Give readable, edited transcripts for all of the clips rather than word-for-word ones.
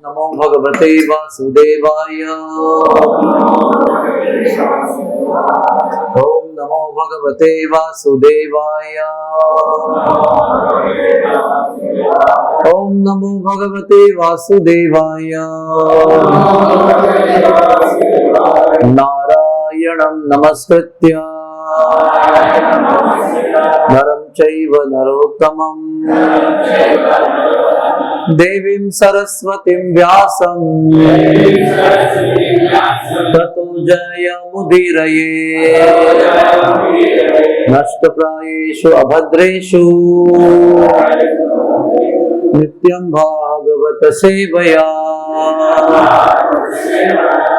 नमो भगवते वासुदेवाय। ओम नमो भगवते वासुदेवाय। ओम नमो भगवते वासुदेवाय। नारायणं नमस्कृत्य नरं चैव नरोत्तमं देवीं सरस्वतीं व्यासं ततो जयमुदीरये। नष्टप्रायेषु अभद्रेषु नित्यं भागवत सेवया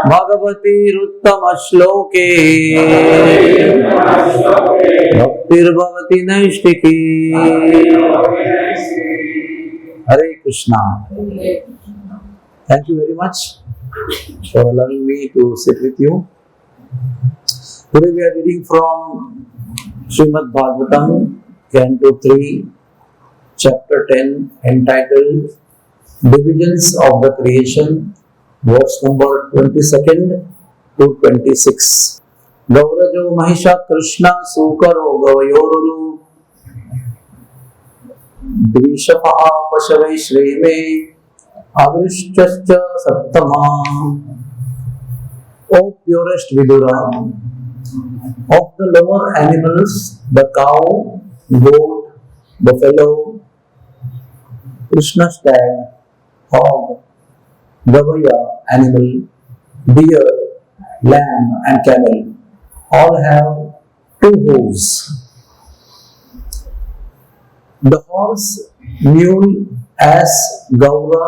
भगवतीरुत्तम श्लोके भक्तिर्भवति नैष्टिकी। Hare Krishna. Thank you very much for allowing me to sit with you. Today we are reading from Srimad Bhagavatam, Canto 3, Chapter 10, entitled Divisions of the Creation, verse number 22nd to 26. Gaurajo Mahisha Krishna Sukaro Gavayoruru Dvishapaha Pashave Shreme Avrishchascha Sattama. O purest Vidura, of the lower animals, the cow, goat, buffalo, Krishna stag, hog, Gavaya animal, deer, lamb and camel all have two hooves. The horse, mule, ass, gaura,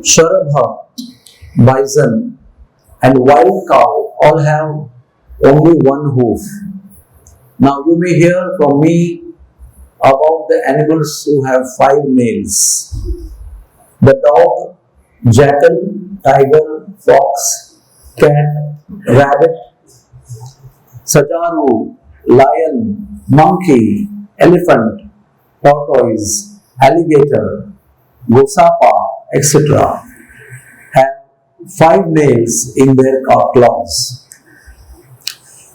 sharabha, bison and wild cow all have only one hoof. Now you may hear from me about the animals who have 5 nails. The dog, jackal, tiger, fox, cat, rabbit, sajaru, lion, monkey, elephant, tortoise, alligator, gosapa, etc. have 5 nails in their claws.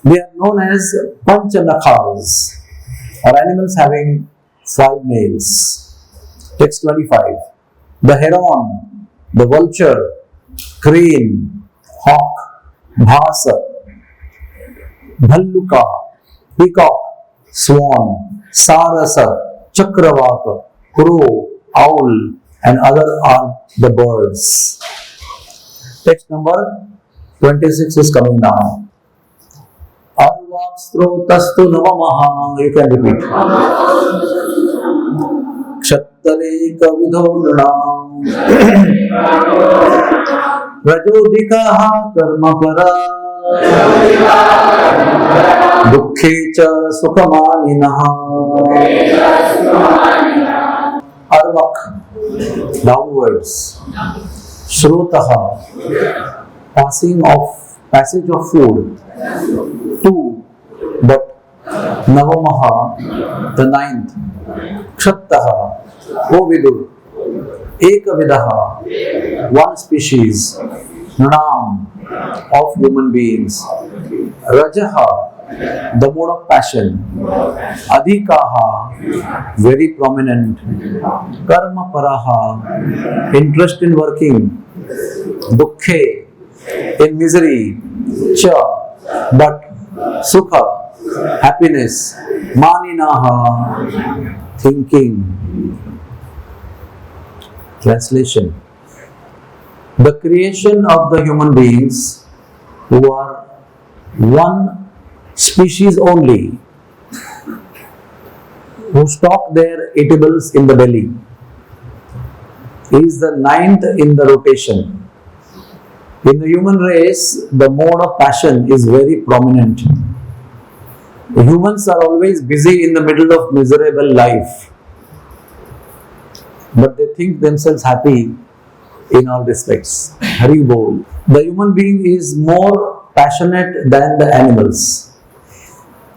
They are known as panchanakhas, or animals having 5 nails. Text 25. The heron, the vulture, crane, hawk, bhasa, bhalluka, peacock, swan, sarasa, chakravaka, crow, owl and other are the birds. Text number 26 is coming now. Arvakstrotastu namamaha. You can repeat. Kshattare kavidho nranam rajodikaha karmapara dukhe cha sukhamaninaha. Arvak, downwards. Shrotaha, passage of food. 2, but Navamaha, the 9th. Kshattaha, O Vidur. Ekavidaha, 1 species. Nranam, of human beings. Rajaha, the mode of passion. Adhikaha, very prominent. Karma paraha, interest in working. Dukkhe, in misery. Cha, but. Sukha, happiness. Maninaha, thinking. Translation. The creation of the human beings who are 1 species only, who stock their eatables in the belly, is the 9th in the rotation. In the human race, the mode of passion is very prominent. The humans are always busy in the middle of miserable life, but they think themselves happy in all respects. Hari Bol. The human being is more passionate than the animals.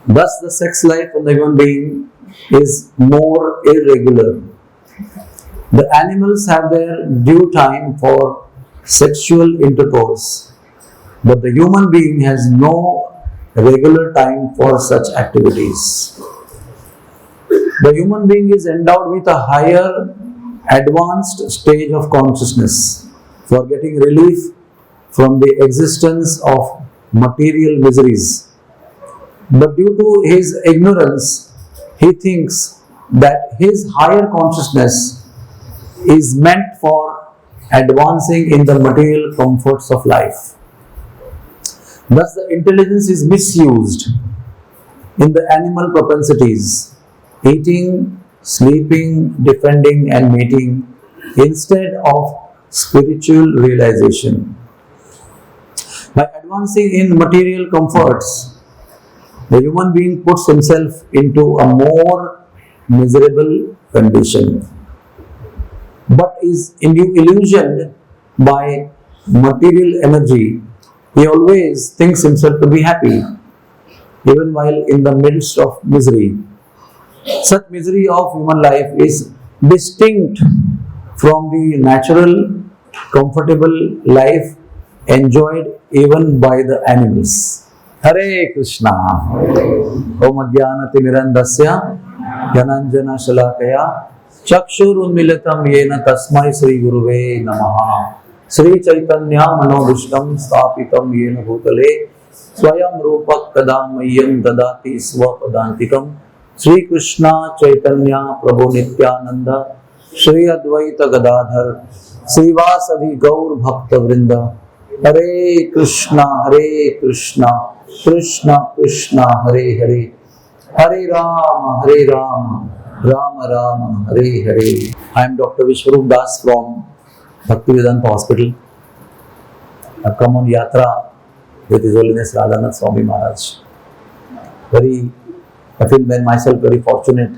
Thus, the sex life of the human being is more irregular. The animals have their due time for sexual intercourse, but the human being has no regular time for such activities. The human being is endowed with a higher advanced stage of consciousness for getting relief from the existence of material miseries. But due to his ignorance, he thinks that his higher consciousness is meant for advancing in the material comforts of life. Thus, the intelligence is misused in the animal propensities, eating, sleeping, defending, and mating, instead of spiritual realization. By advancing in material comforts, the human being puts himself into a more miserable condition, but is illusioned by material energy. He always thinks himself to be happy, even while in the midst of misery. Such misery of human life is distinct from the natural, comfortable life enjoyed even by the animals. Hare Krishna. Om Adhyanati Mirandasya Dhananjana Shalakaya Chakshurunmilitam Yena Tasmai Sri Guruve Namaha. Sri Chaitanya Manobishtam Sthapitam Yena Bhutale Swayam Rupak Kadamayyam Dadati Swapadantikam Sri Krishna Chaitanya Prabhu Nityananda Sri Advaita Gadadhar Srivasadi Gaur Bhakta Vrinda. Hare Krishna, Krishna Krishna, Hare Hare, Hare Rama, Rama Rama, Hare Hare. I am Dr. Vishwarupdas from Bhaktivedanta Hospital. I have come on Yatra with His Holiness Radhanath Swami Maharaj. I feel myself very fortunate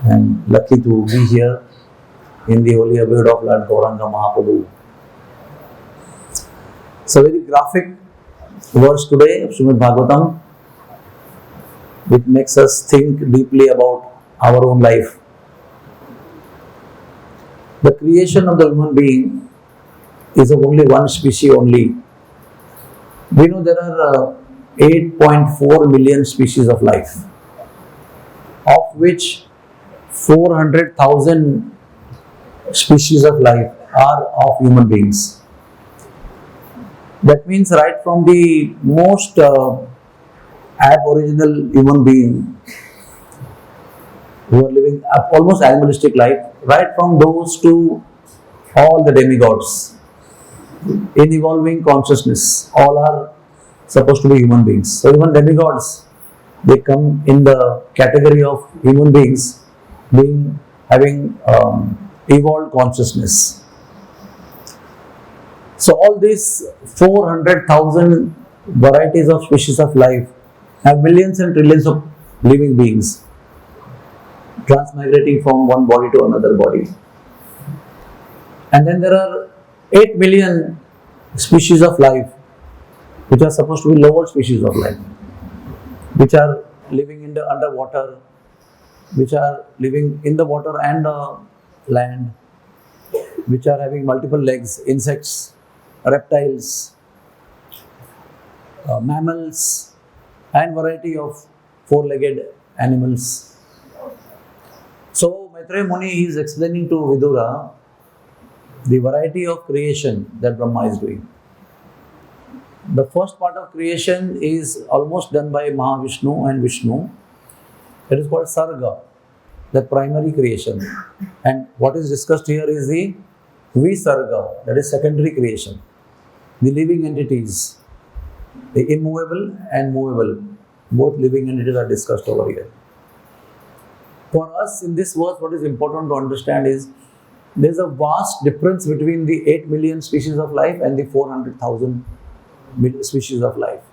and lucky to be here in the holy abode of Lord Gauranga Mahaprabhu. It's a very graphic verse today of Srimad Bhagavatam, which makes us think deeply about our own life. The creation of the human being is of only one species only. We know there are 8.4 million species of life, of which 400,000 species of life are of human beings. That means right from the most aboriginal human being who are living almost animalistic life, right from those to all the demigods in evolving consciousness, all are supposed to be human beings. So even demigods, they come in the category of human beings having evolved consciousness. So all these 400,000 varieties of species of life have millions and trillions of living beings transmigrating from one body to another body. And then there are 8 million species of life which are supposed to be lower species of life, which are living in the underwater, which are living in the water and land, which are having multiple legs, insects, reptiles, mammals, and variety of four-legged animals. So Maitreya Muni is explaining to Vidura the variety of creation that Brahma is doing. The first part of creation is almost done by Mahavishnu and Vishnu. It is called Sarga, the primary creation. And what is discussed here is the Visarga, that is secondary creation. The living entities, the immovable and movable, both living entities are discussed over here. For us in this verse, what is important to understand is there is a vast difference between the 8 million species of life and the 400,000 species of life.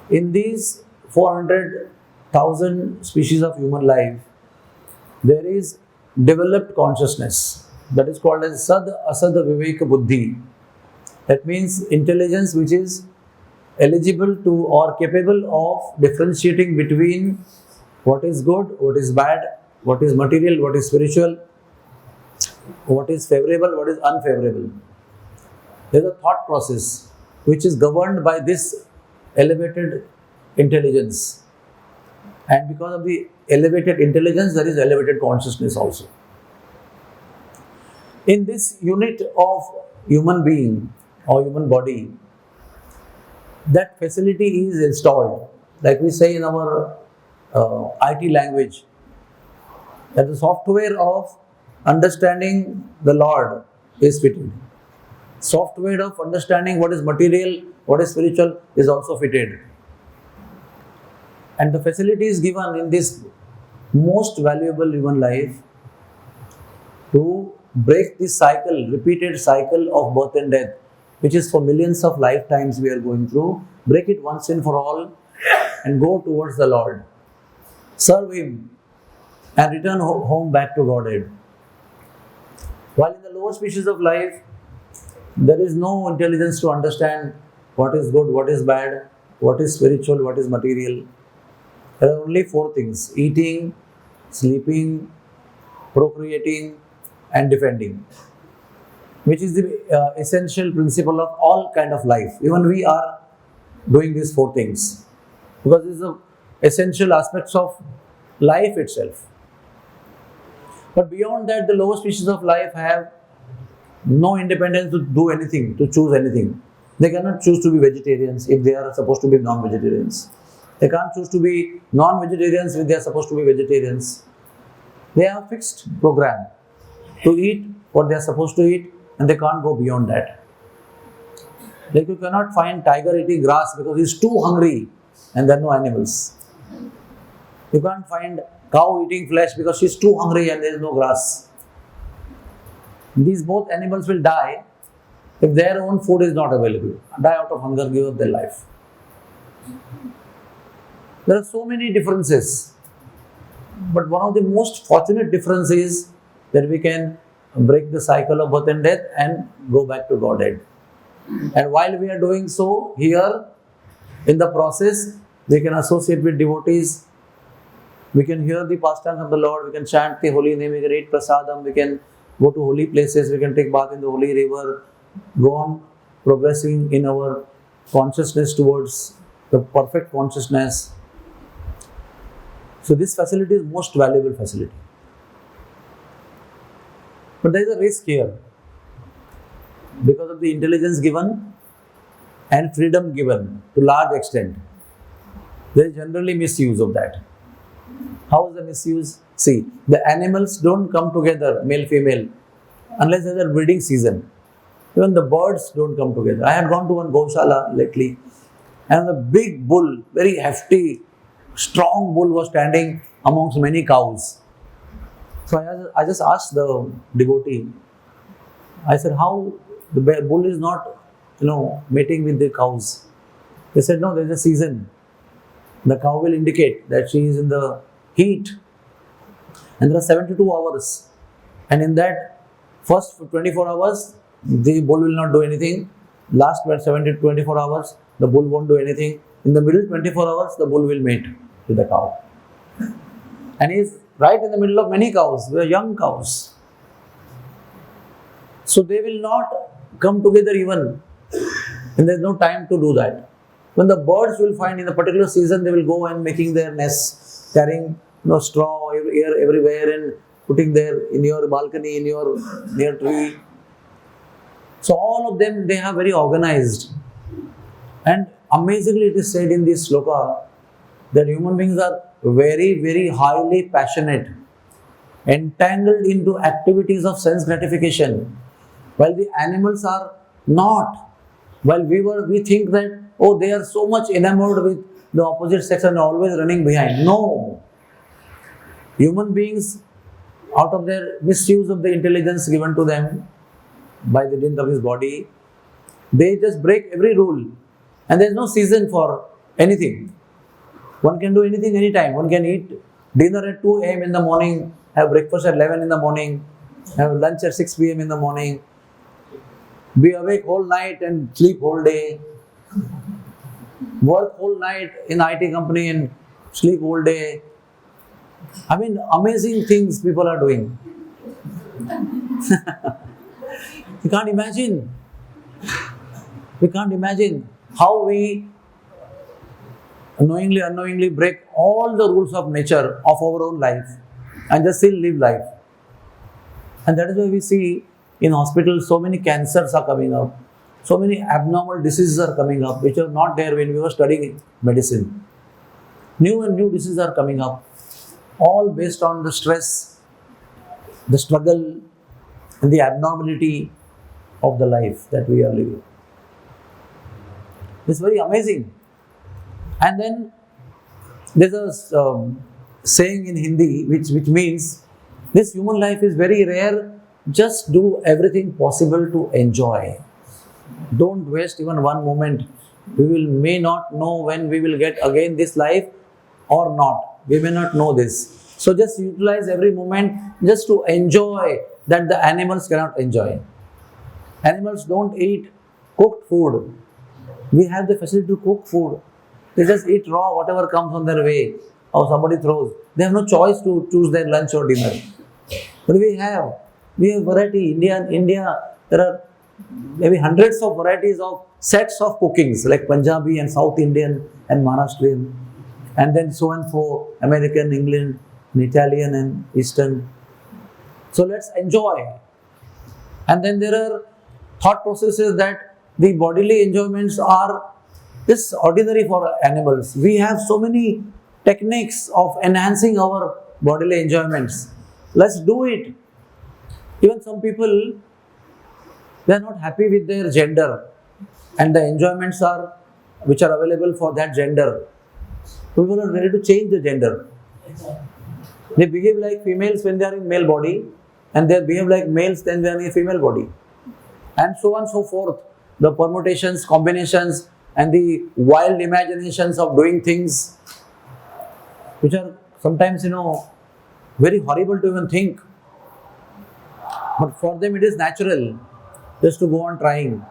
In these 400,000 species of human life, there is developed consciousness that is called as Sad Asad Viveka Buddhi. That means intelligence which is eligible to or capable of differentiating between what is good, what is bad, what is material, what is spiritual, what is favorable, what is unfavorable. There is a thought process which is governed by this elevated intelligence. And because of the elevated intelligence, there is elevated consciousness also. In this unit of human being or human body, that facility is installed, like we say in our IT language, that the software of understanding the Lord is fitted. Software of understanding what is material, what is spiritual is also fitted. And the facility is given in this most valuable human life to break this cycle, repeated cycle of birth and death, which is for millions of lifetimes we are going through. Break it once and for all and go towards the Lord. Serve Him and return home back to Godhead. While in the lower species of life, there is no intelligence to understand what is good, what is bad, what is spiritual, what is material. There are only four things: eating, sleeping, procreating, and defending, which is the essential principle of all kind of life. Even we are doing these four things because these are essential aspects of life itself. But beyond that, the lower species of life have no independence to do anything, to choose anything. They cannot choose to be vegetarians if they are supposed to be non-vegetarians. They can't choose to be non-vegetarians if they are supposed to be vegetarians. They have a fixed program to eat what they are supposed to eat, and they can't go beyond that. Like you cannot find tiger eating grass because he's too hungry and there are no animals. You can't find cow eating flesh because she's too hungry and there is no grass. These both animals will die if their own food is not available. Die out of hunger, give up their life. There are so many differences. But one of the most fortunate differences is that we can break the cycle of birth and death and go back to Godhead. And while we are doing so, here in the process, we can associate with devotees, we can hear the pastimes of the Lord, we can chant the holy name, we can eat prasadam, we can go to holy places, we can take bath in the holy river, go on progressing in our consciousness towards the perfect consciousness. So this facility is most valuable facility. But there is a risk here. Because of the intelligence given and freedom given to large extent, there is generally misuse of that. How is the misuse? See, the animals don't come together, male, female, unless there is a breeding season. Even the birds don't come together. I had gone to one Goshala lately, and a big bull, very hefty, strong bull was standing amongst many cows. So I just asked the devotee, I said, how the bull is not, mating with the cows? They said, no, there is a season. The cow will indicate that she is in the heat. And there are 72 hours. And in that first 24 hours, the bull will not do anything. Last 24 hours, the bull won't do anything. In the middle 24 hours, the bull will mate with the cow. And he is right in the middle of many cows. They are young cows. So they will not come together even. And there is no time to do that. When the birds will find in a particular season, they will go and making their nests, carrying straw everywhere and putting there in your balcony, in your near tree. So all of them, they are very organized. And amazingly it is said in this sloka that human beings are very, very highly passionate, entangled into activities of sense gratification, while the animals are not. While we think that, they are so much enamored with the opposite sex and always running behind. No. Human beings, out of their misuse of the intelligence given to them by the dint of his body, they just break every rule. And there is no season for anything. One can do anything anytime. One can eat dinner at 2 a.m. in the morning, have breakfast at 11 in the morning, have lunch at 6 p.m. in the morning, be awake whole night and sleep whole day, work whole night in IT company and sleep whole day. I mean, amazing things people are doing. We can't imagine. We can't imagine how we knowingly, unknowingly break all the rules of nature of our own life and just still live life. And that is why we see in hospitals so many cancers are coming up, so many abnormal diseases are coming up, which are not there when we were studying medicine. New and new diseases are coming up, all based on the stress, the struggle, and the abnormality of the life that we are living. It's very amazing. And then there's a saying in Hindi which means this human life is very rare. Just do everything possible to enjoy. Don't waste even one moment. We may not know when we will get again this life or not. We may not know this. So just utilize every moment just to enjoy that the animals cannot enjoy. Animals don't eat cooked food. We have the facility to cook food. They just eat raw, whatever comes on their way or somebody throws. They have no choice to choose their lunch or dinner. But we have variety. India, there are maybe hundreds of varieties of sets of cookings like Punjabi and South Indian and Maharashtrian, and then so and so American, England, and Italian and Eastern. So let's enjoy. And then there are thought processes that the bodily enjoyments are just ordinary for animals. We have so many techniques of enhancing our bodily enjoyments. Let's do it. Even some people, they are not happy with their gender and the enjoyments which are available for that gender. People are ready to change the gender. They behave like females when they are in male body, and they behave like males when they are in a female body. And so on and so forth. The permutations, combinations, and the wild imaginations of doing things which are sometimes, very horrible to even think. But for them it is natural just to go on trying.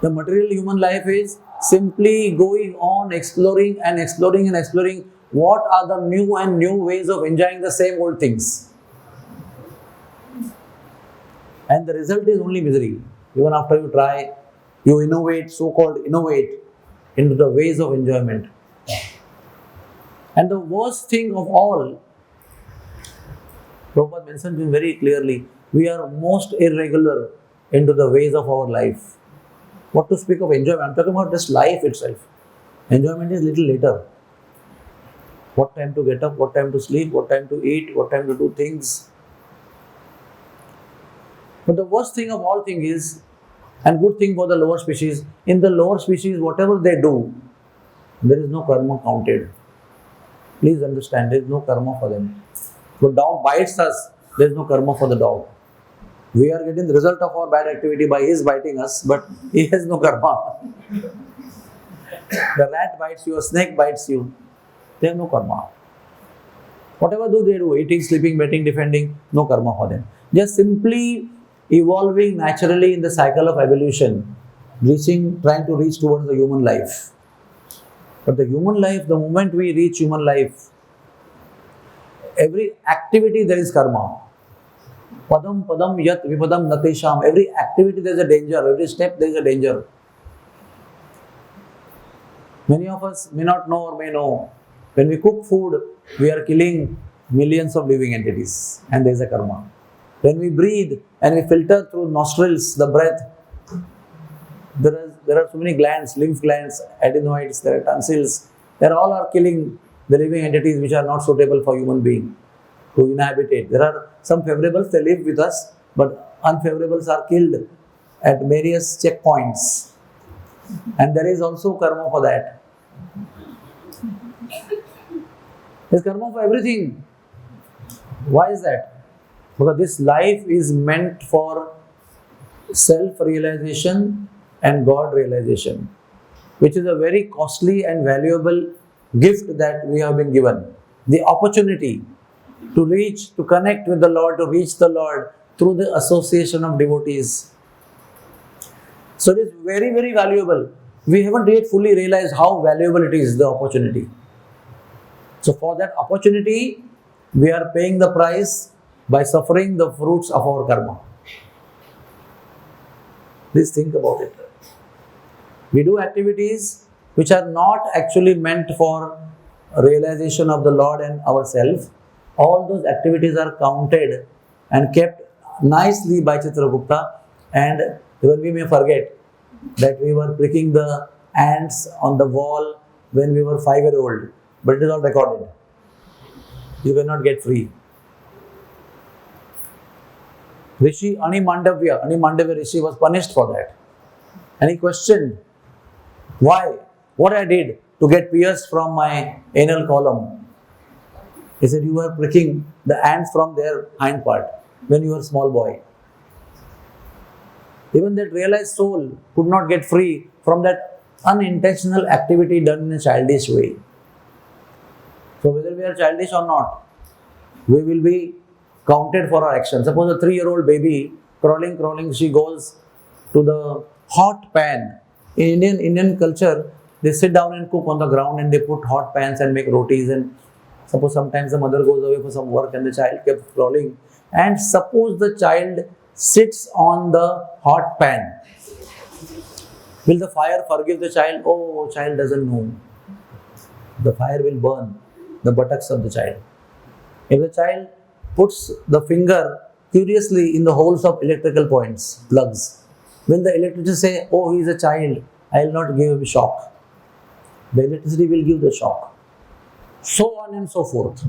The material human life is simply going on exploring and exploring and exploring what are the new and new ways of enjoying the same old things. And the result is only misery. Even after you try, you innovate, so-called innovate into the ways of enjoyment. And the worst thing of all, Prabhupada mentioned it very clearly, we are most irregular into the ways of our life. What to speak of enjoyment? I'm talking about just life itself. Enjoyment is little later. What time to get up, what time to sleep, what time to eat, what time to do things. But the worst thing of all things is, and good thing for the lower species, in the lower species, whatever they do, there is no karma counted. Please understand, there is no karma for them. If a dog bites us, there is no karma for the dog. We are getting the result of our bad activity by his biting us, but he has no karma. The rat bites you, a snake bites you, they have no karma. Whatever do they do, eating, sleeping, betting, defending, no karma for them. Just simply evolving naturally in the cycle of evolution, trying to reach towards the human life. But the human life, the moment we reach human life, every activity there is karma. Padam padam yat vipadam natesham. Every activity there is a danger, every step there is a danger. Many of us may not know or may know, when we cook food, we are killing millions of living entities, and there is a karma. When we breathe and we filter through nostrils the breath, there are so many glands, lymph glands, adenoids, there are tonsils. They all are killing the living entities which are not suitable for human being to inhabit it. There are some favorables, they live with us, but unfavorables are killed at various checkpoints. And there is also karma for that. There is karma for everything. Why is that? Because this life is meant for self-realization and God-realization, which is a very costly and valuable gift that we have been given. The opportunity to connect with the Lord, to reach the Lord through the association of devotees. So it is very, very valuable. We haven't yet fully realized how valuable it is, the opportunity. So for that opportunity, we are paying the price by suffering the fruits of our karma. Please think about it. We do activities which are not actually meant for realization of the Lord and ourselves. All those activities are counted and kept nicely by Chitragupta, and even we may forget that we were pricking the ants on the wall when we were 5-year-old, but it is all recorded. You cannot get free. Rishi Ani Mandavya Rishi was punished for that. And he questioned, why? What I did to get pierced from my anal column? He said, you were pricking the ants from their hind part when you were a small boy. Even that realized soul could not get free from that unintentional activity done in a childish way. So whether we are childish or not, we will be counted for our actions. Suppose a 3-year-old baby crawling, she goes to the hot pan. In Indian culture, they sit down and cook on the ground, and they put hot pans and make rotis, and suppose sometimes the mother goes away for some work and the child kept crawling, and suppose the child sits on the hot pan. Will the fire forgive the child? Oh, child doesn't know. The fire will burn the buttocks of the child. If the child puts the finger curiously in the holes of electrical points, plugs, will the electricity say, oh, he is a child, I will not give him shock? The electricity will give the shock. So on and so forth.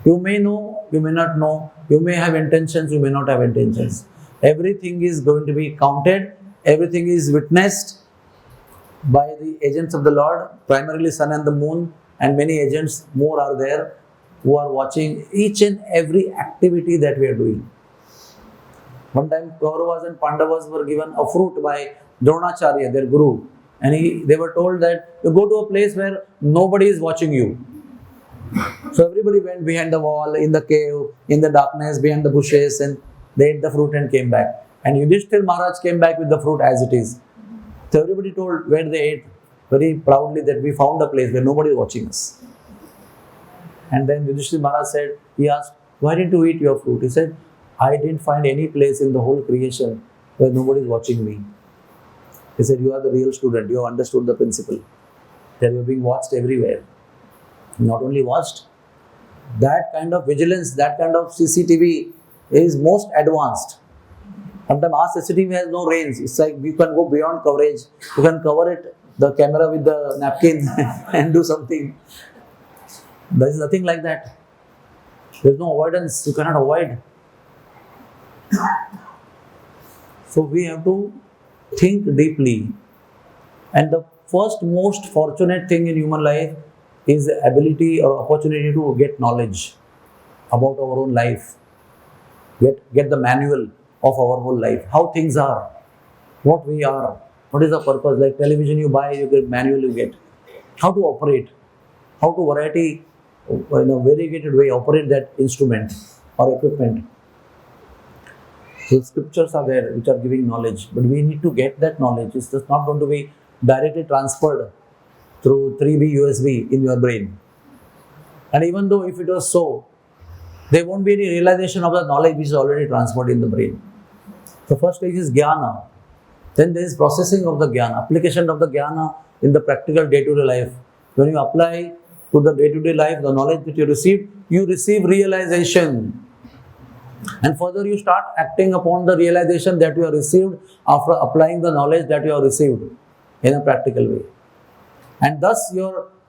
You may know, you may not know, you may have intentions, you may not have intentions. Everything is going to be counted, everything is witnessed by the agents of the Lord, primarily sun and the moon, and many agents more are there who are watching each and every activity that we are doing. One time Kauravas and Pandavas were given a fruit by Dronacharya, their guru, and they were told that you go to a place where nobody is watching you. So everybody went behind the wall, in the cave, in the darkness, behind the bushes, and they ate the fruit and came back. And Yudhishthir Maharaj came back with the fruit as it is. So everybody told where they ate very proudly that we found a place where nobody is watching us. And then Yudhishthir Maharaj said, he asked, why didn't you eat your fruit? He said, I didn't find any place in the whole creation where nobody is watching me. He said, you are the real student, you have understood the principle. That you are being watched everywhere. Not only watched, that kind of vigilance, that kind of CCTV is most advanced. Sometimes our CCTV has no range. It's like you can go beyond coverage. You can cover it, the camera with the napkin and do something. There is nothing like that. There is no avoidance. You cannot avoid. So we have to think deeply. And the first most fortunate thing in human life is the ability or opportunity to get knowledge about our own life. Get the manual of our whole life. How things are. What we are. What is the purpose? Like television you buy, you get manual you get. How to operate. How to in a variegated way operate that instrument or equipment. So scriptures are there which are giving knowledge, but we need to get that knowledge. It's just not going to be directly transferred through 3B USB in your brain. And even though if it was so, there won't be any realization of the knowledge which is already transferred in the brain. The first stage is jnana. Then there is processing of the jnana, application of the jnana in the practical day-to-day life. When you apply to the day-to-day life, the knowledge that you receive realization. And further you start acting upon the realization that you have received after applying the knowledge that you have received in a practical way. And thus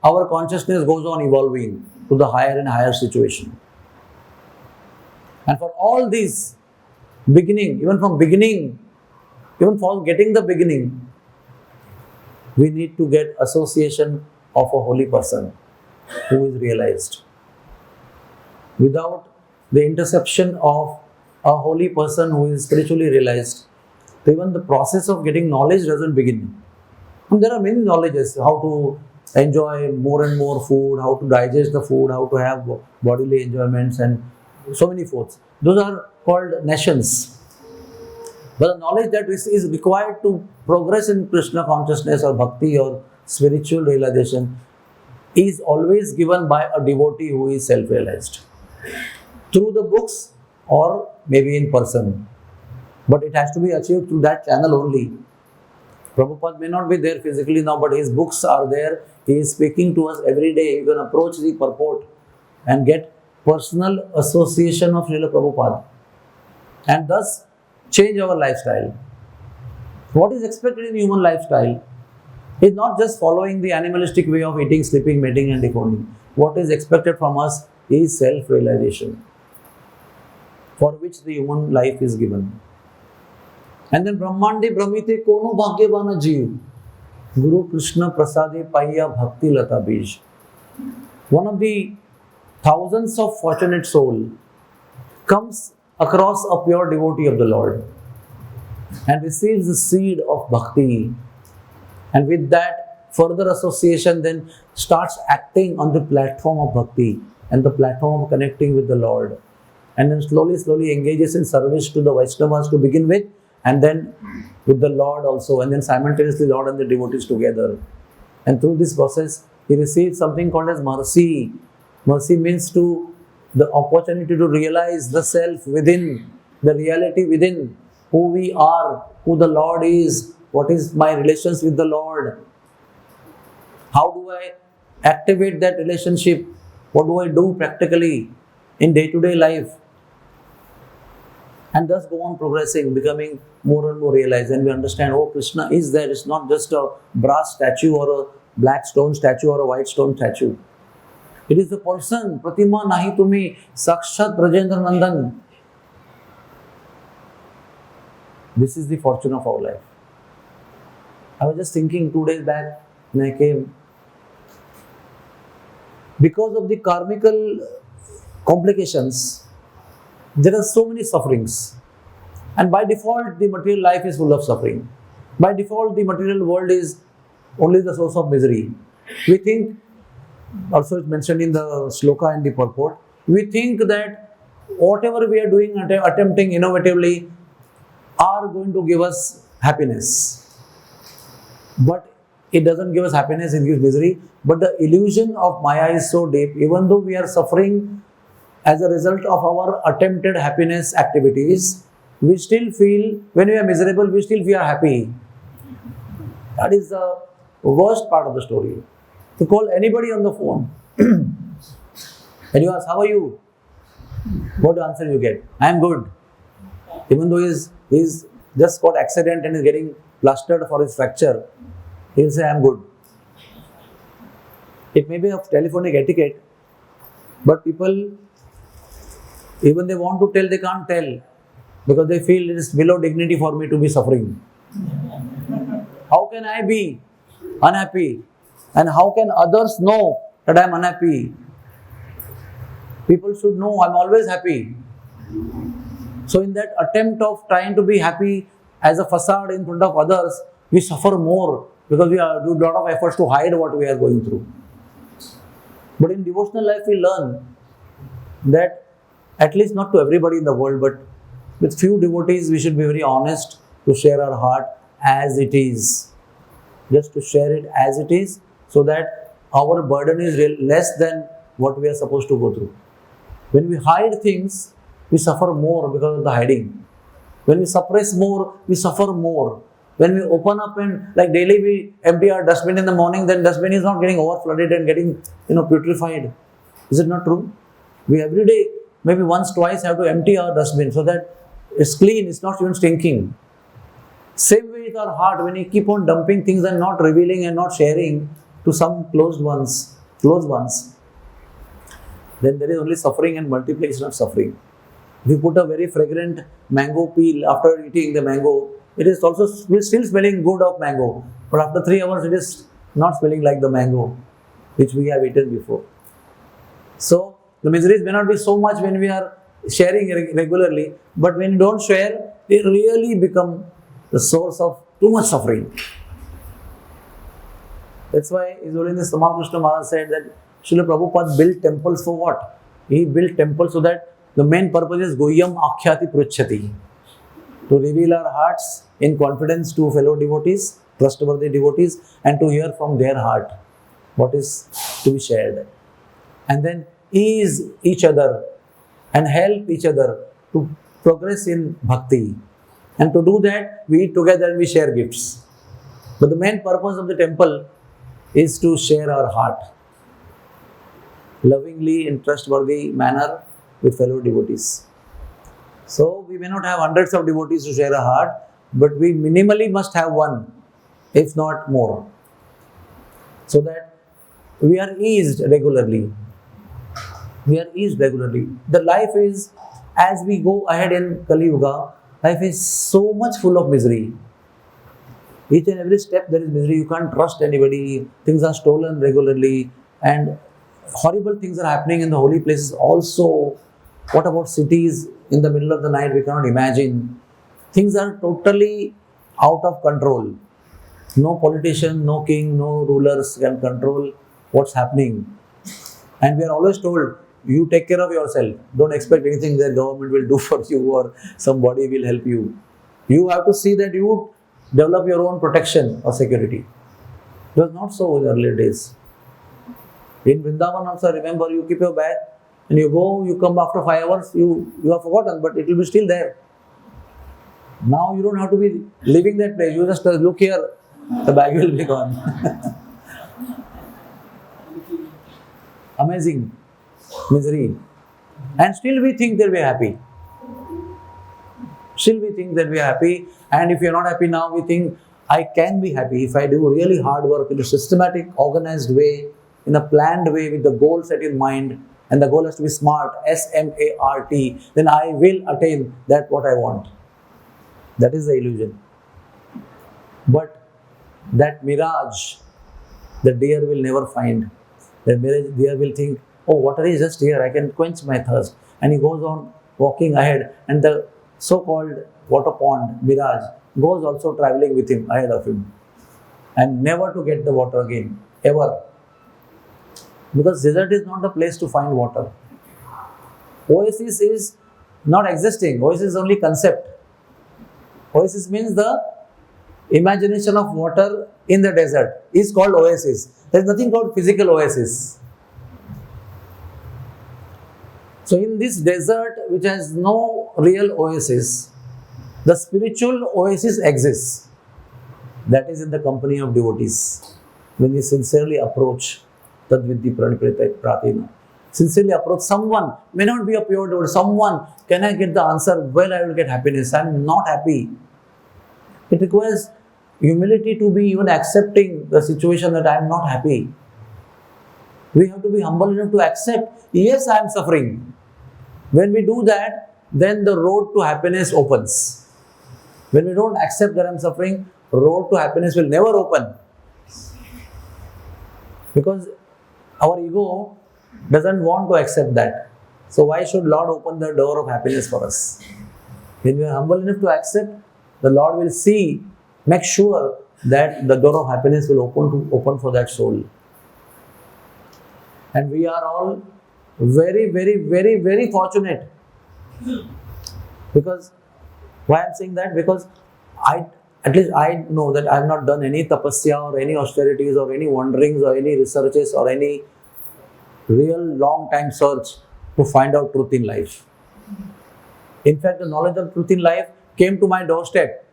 our consciousness goes on evolving to the higher and higher situation. And for all these even for getting the beginning, we need to get association of a holy person who is realized. Without the interception of a holy person who is spiritually realized, even the process of getting knowledge doesn't begin. And there are many knowledges, how to enjoy more and more food, how to digest the food, how to have bodily enjoyments, and so many forths. Those are called nations. But the knowledge that is required to progress in Krishna consciousness or bhakti or spiritual realization is always given by a devotee who is self-realized. Through the books, or maybe in person. But it has to be achieved through that channel only. Prabhupada may not be there physically now, but his books are there. He is speaking to us every day. You can approach the purport and get personal association of Srila Prabhupada and thus change our lifestyle. What is expected in human lifestyle is not just following the animalistic way of eating, sleeping, mating and decoding. What is expected from us is self-realization, for which the human life is given. And then Brahmande Brahmite Kono Bhagyavana Jeev Guru Krishna Prasade Paya Bhakti Lata Bij. One of the thousands of fortunate soul comes across a pure devotee of the Lord and receives the seed of bhakti, and with that further association then starts acting on the platform of bhakti and the platform of connecting with the Lord, and then slowly engages in service to the Vaishnavas to begin with, and then with the Lord also, and then simultaneously Lord and the devotees together. And through this process he receives something called as mercy. Mercy means to the opportunity to realize the self within, the reality within, who we are, who the Lord is, what is my relations with the Lord, how do I activate that relationship, what do I do practically in day-to-day life, and thus go on progressing, becoming more and more realized. And we understand, oh, Krishna is there. It's not just a brass statue or a black stone statue or a white stone statue. It is the person, Pratima Nahi Tumi, Sakshat Rajendra Nandan. This is the fortune of our life. I was just thinking 2 days back when I came, because of the karmical complications, there are so many sufferings. And by default, the material life is full of suffering. By default, the material world is only the source of misery. We think, also it's mentioned in the sloka and the purport, we think that whatever we are doing, attempting innovatively, are going to give us happiness. But it doesn't give us happiness, it gives misery. But the illusion of Maya is so deep, even though we are suffering as a result of our attempted happiness activities, we still feel, when we are miserable, we still feel happy. That is the worst part of the story. To call anybody on the phone and you ask, how are you? What answer you get? I am good. Even though he's just got accident and is getting plastered for his fracture, he will say, I am good. It may be a telephonic etiquette, but people, even they want to tell, they can't tell, because they feel it is below dignity for me to be suffering. How can I be unhappy? And how can others know that I am unhappy? People should know I am always happy. So in that attempt of trying to be happy as a facade in front of others, we suffer more because we do a lot of efforts to hide what we are going through. But in devotional life, we learn that, at least not to everybody in the world, but with few devotees, we should be very honest to share our heart as it is. Just to share it as it is, so that our burden is less than what we are supposed to go through. When we hide things, we suffer more because of the hiding. When we suppress more, we suffer more. When we open up and, like daily we empty our dustbin in the morning, then dustbin is not getting overflooded and getting, putrefied. Is it not true? We every day, maybe once, twice have to empty our dustbin so that it's clean, it's not even stinking. Same way with our heart, when we keep on dumping things and not revealing and not sharing to some close ones, then there is only suffering and multiplication of suffering. If you put a very fragrant mango peel after eating the mango, it is also still smelling good of mango, but after 3 hours it is not smelling like the mango which we have eaten before. So the miseries may not be so much when we are sharing regularly, but when you don't share, they really become the source of too much suffering. That's why His Holiness Ramakrishna Maharaj said that Srila Prabhupada built temples for what? He built temples so that the main purpose is Goyam Akhyati Pruchhati, to reveal our hearts in confidence to fellow devotees, trustworthy devotees, and to hear from their heart what is to be shared. And then ease each other and help each other to progress in bhakti. And to do that, we eat together and we share gifts. But the main purpose of the temple is to share our heart lovingly in trustworthy manner with fellow devotees. So we may not have hundreds of devotees to share a heart, but we minimally must have one, if not more, so that we are eased regularly. We are eased regularly. The life is, as we go ahead in Kali Yuga, life is so much full of misery. Each and every step there is misery. You can't trust anybody. Things are stolen regularly, and horrible things are happening in the holy places also. What about cities in the middle of the night? We cannot imagine. Things are totally out of control. No politician, no king, no rulers can control what's happening. And we are always told, you take care of yourself. Don't expect anything that government will do for you or somebody will help you. You have to see that you develop your own protection or security. It was not so in earlier days. In Vrindavan also, I remember, you keep your bag and you go, you come after 5 hours, you have forgotten, but it will be still there. Now you don't have to be leaving that place. You just look here, the bag will be gone. Amazing misery. And still we think that we are happy. Still we think that we are happy. And if we are not happy now, we think, I can be happy if I do really hard work in a systematic, organized way, in a planned way with the goal set in mind. And the goal has to be SMART, S-M-A-R-T. Then I will attain that what I want. That is the illusion. But that mirage, the deer will never find. The deer will think, oh, water is just here, I can quench my thirst. And he goes on walking ahead, and the so-called water pond, mirage, goes also traveling with him, ahead of him. And never to get the water again, ever. Because desert is not the place to find water. Oasis is not existing. Oasis is only concept. Oasis means the imagination of water in the desert is called oasis. There is nothing called physical oasis. So in this desert which has no real oasis, the spiritual oasis exists. That is in the company of devotees. When we sincerely approach Tadvidhi Praniprita Pratina, sincerely approach someone, may not be a pure devotee, someone, can I get the answer? Well, I will get happiness. I am not happy. It requires humility to be even accepting the situation that I am not happy. We have to be humble enough to accept, yes, I am suffering. When we do that, then the road to happiness opens. When we don't accept that I am suffering, road to happiness will never open. Because our ego doesn't want to accept that. So why should Lord open the door of happiness for us? When we are humble enough to accept, the Lord will see, make sure that the door of happiness will open for that soul. And we are all very, very, very, very fortunate. Because, why I am saying that? Because at least I know that I have not done any tapasya or any austerities or any wanderings or any researches or any real long time search to find out truth in life. In fact, the knowledge of truth in life came to my doorstep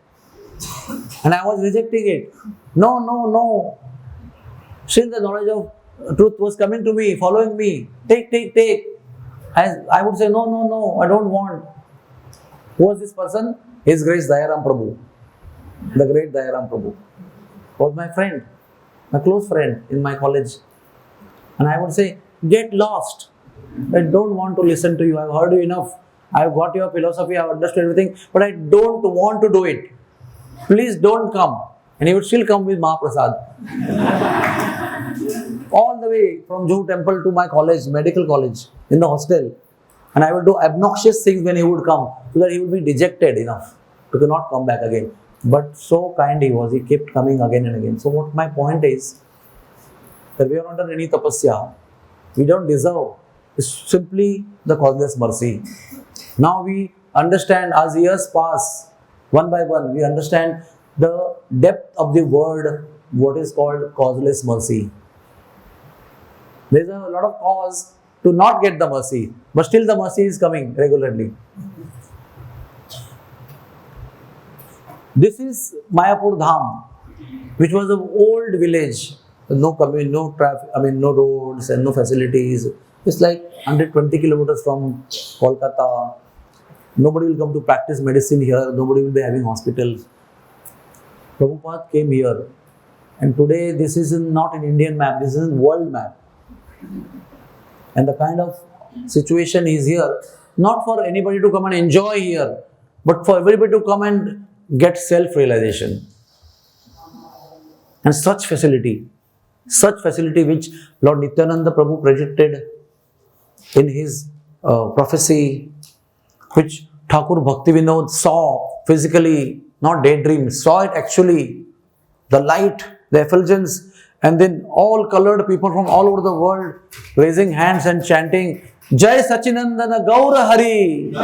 and I was rejecting it. No. Still the knowledge of truth was coming to me, following me. Take. I would say, no, I don't want. Who was this person? His Grace Dayaram Prabhu. The great Dayaram Prabhu was my friend, my close friend in my college. And I would say, get lost. I don't want to listen to you. I've heard you enough. I've got your philosophy. I've understood everything. But I don't want to do it. Please don't come. And he would still come with Mahaprasad. All the way from Juhu temple to my college, medical college, in the hostel. And I would do obnoxious things when he would come, so that he would be dejected enough to not come back again. But so kind he was, he kept coming again and again. So what my point is, that we are not done any tapasya. We don't deserve. It's simply the causeless mercy. Now we understand, as years pass, one by one, we understand the depth of the word, what is called causeless mercy. There is a lot of cause to not get the mercy, but still the mercy is coming regularly. This is Mayapur Dham, which was an old village. No no traffic, no roads and no facilities. It's like 120 kilometers from Kolkata. Nobody will come to practice medicine here. Nobody will be having hospitals. Prabhupada came here. And today this is not an Indian map, this is a world map. And the kind of situation is here, not for anybody to come and enjoy here, but for everybody to come and get self-realization. And such facility which Lord Nityananda Prabhu predicted in his prophecy, which Thakur Bhakti Vinod saw physically, not daydream, saw it actually, the light, the effulgence, and then all colored people from all over the world raising hands and chanting, Jai Sachinandana Gaura Hari.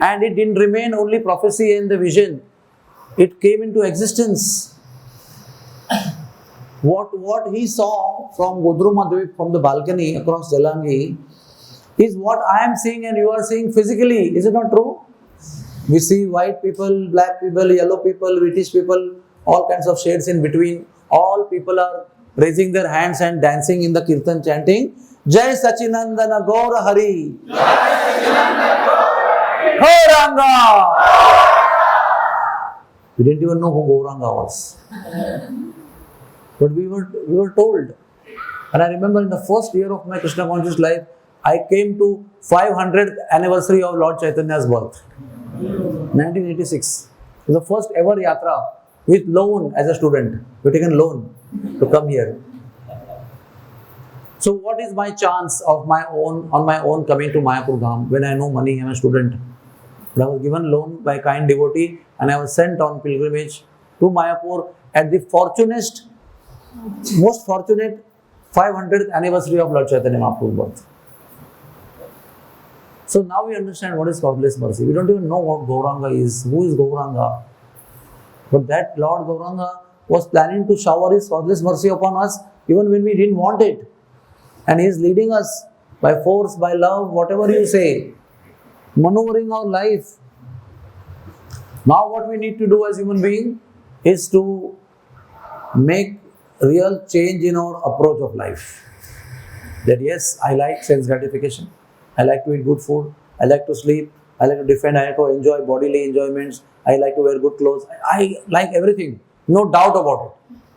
And it didn't remain only prophecy and the vision. It came into existence. What he saw from Godrumadvip, from the balcony across Jalangi, is what I am seeing and you are seeing physically. Is it not true? We see white people, black people, yellow people, British people, all kinds of shades in between. All people are raising their hands and dancing in the kirtan, chanting, Jai Sachinandana Gaura Hari. Gauranga! We didn't even know who Gauranga was. But we were told. And I remember in the first year of my Krishna conscious life, I came to 500th anniversary of Lord Chaitanya's birth. 1986. It was the first ever yatra with loan as a student. We taken loan to come here. So what is my chance of on my own coming to Mayapur Dham when I know money, I'm a student? But I was given loan by kind devotee and I was sent on pilgrimage to Mayapur at the most fortunate 500th anniversary of Lord Chaitanya Mahaprabhu's birth. So now we understand what is causeless mercy. We don't even know what Gauranga is. Who is Gauranga? But that Lord Gauranga was planning to shower his causeless mercy upon us even when we didn't want it. And he is leading us by force, by love, whatever you say, maneuvering our life. Now what we need to do as human beings is to make real change in our approach of life. That yes, I like sense gratification. I like to eat good food. I like to sleep. I like to defend. I like to enjoy bodily enjoyments. I like to wear good clothes. I like everything. No doubt about it.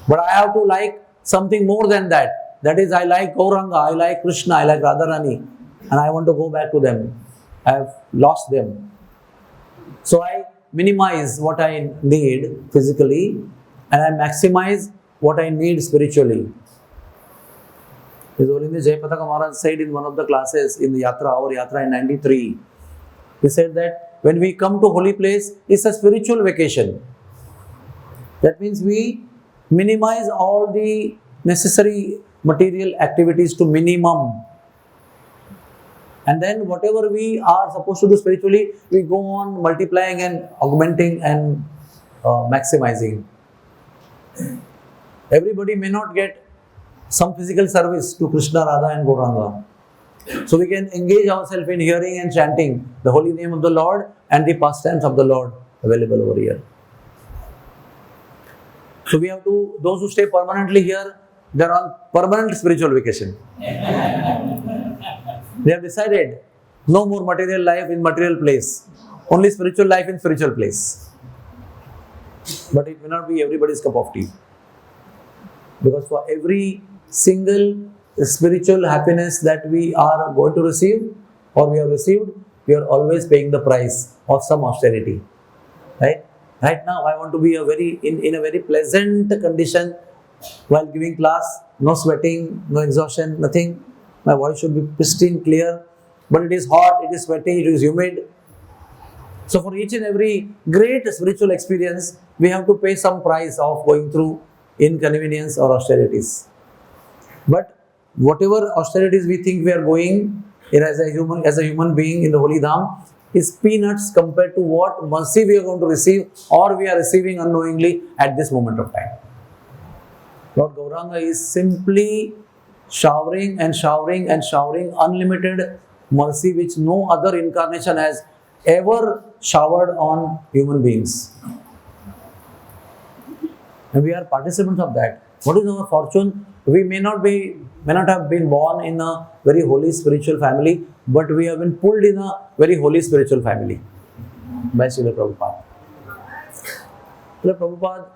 But I have to like something more than that. That is, I like Gauranga. I like Krishna. I like Radharani. And I want to go back to them. I have lost them. So I minimize what I need physically and I maximize what I need spiritually. His Holiness Jayapataka Maharaj said in one of the classes in the Yatra, our Yatra in 93, he said that when we come to holy place, it's a spiritual vacation. That means we minimize all the necessary material activities to minimum. And then whatever we are supposed to do spiritually, we go on multiplying and augmenting and maximizing. Everybody may not get some physical service to Krishna, Radha and Gauranga. So we can engage ourselves in hearing and chanting the holy name of the Lord and the pastimes of the Lord available over here. So we have to, those who stay permanently here, they are on permanent spiritual vacation. They have decided no more material life in material place, only spiritual life in spiritual place. But it may not be everybody's cup of tea. Because for every single spiritual happiness that we are going to receive or we have received, we are always paying the price of some austerity. Right? Right now, I want to be in a very pleasant condition while giving class, no sweating, no exhaustion, nothing. My voice should be pristine, clear, but it is hot, it is sweaty, it is humid. So for each and every great spiritual experience, we have to pay some price of going through inconvenience or austerities. But whatever austerities we think we are going in as a human being in the Holy Dham is peanuts compared to what mercy we are going to receive or we are receiving unknowingly at this moment of time. Lord Gauranga is simply showering and showering and showering unlimited mercy which no other incarnation has ever showered on human beings. And we are participants of that. What is our fortune? We may not have been born in a very holy spiritual family, but we have been pulled in a very holy spiritual family by Srila Prabhupada. Srila Prabhupada,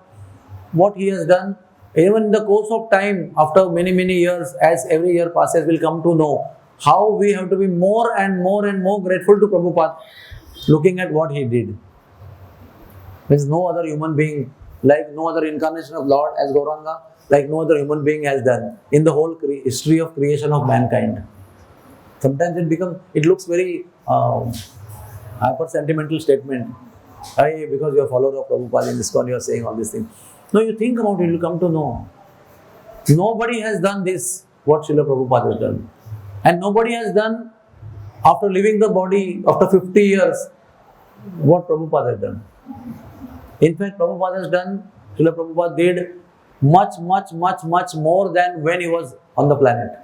what he has done, even in the course of time, after many years, as every year passes, we'll come to know how we have to be more and more grateful to Prabhupada, looking at what he did. There is no other human being, like no other incarnation of Lord as Gauranga, like no other human being has done in the whole history of creation of mankind. Sometimes it looks very hyper sentimental statement. Hey, because you are a follower of Prabhupada in Iskcon, you are saying all these things. No, you think about it, you will come to know. Nobody has done this, what Srila Prabhupada has done. And nobody has done, after leaving the body, after 50 years, what Prabhupada has done. In fact, Prabhupada has done, Srila Prabhupada did much more than when he was on the planet.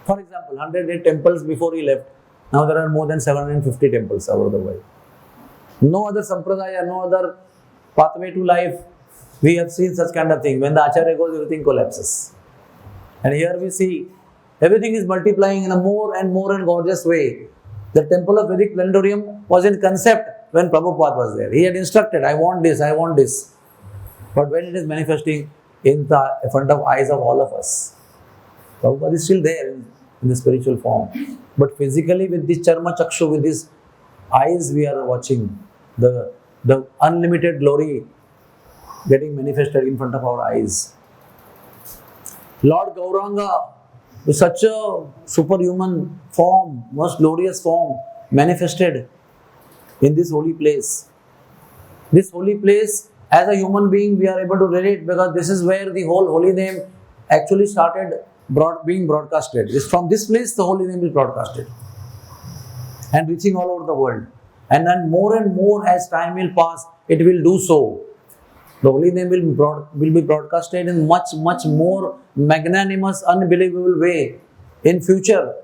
For example, 108 temples before he left. Now there are more than 750 temples over the world. No other sampradaya, no other pathway to life, we have seen such kind of thing. When the Acharya goes, everything collapses. And here we see, everything is multiplying in a more and gorgeous way. The temple of Vedic Planetarium was in concept when Prabhupada was there. He had instructed, I want this. But when it is manifesting in front of eyes of all of us, Prabhupada is still there in the spiritual form. But physically with this charma chakshu, with these eyes we are watching the unlimited glory getting manifested in front of our eyes. Lord Gauranga, with such a superhuman form, most glorious form, manifested in this holy place. This holy place, as a human being, we are able to relate, because this is where the whole holy name actually started being broadcasted. From this place, the holy name is broadcasted and reaching all over the world. And then more and more as time will pass, it will do so. The holy name will be broadcasted in much more magnanimous, unbelievable way in future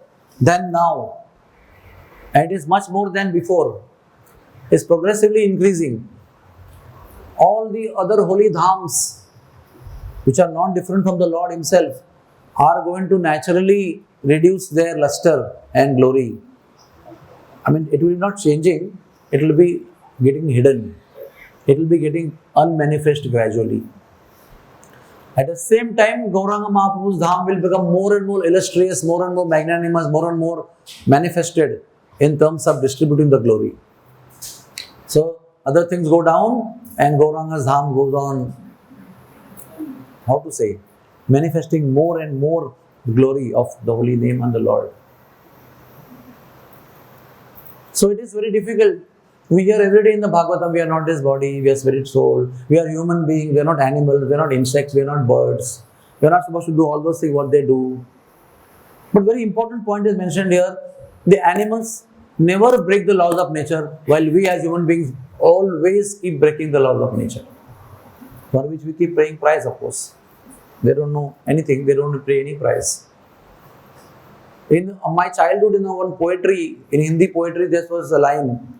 than now. And it is much more than before. It's progressively increasing. All the other holy dhams, which are not different from the Lord Himself, are going to naturally reduce their luster and glory. I mean, it will be not changing, it will be getting hidden. It will be getting unmanifest gradually. At the same time, Gauranga Mahaprabhu's dham will become more and more illustrious, more and more magnanimous, more and more manifested in terms of distributing the glory. So, other things go down and Gauranga's dham goes on, manifesting more and more glory of the holy name and the Lord. So it is very difficult. We hear every day in the Bhagavatam, we are not this body, we are spirit soul, we are human beings, we are not animals, we are not insects, we are not birds. We are not supposed to do all those things what they do. But very important point is mentioned here, the animals never break the laws of nature, while we as human beings always keep breaking the laws of nature. For which we keep paying price, of course. They don't know anything, they don't pay any price. In my childhood, in one poetry, in Hindi poetry, there was a line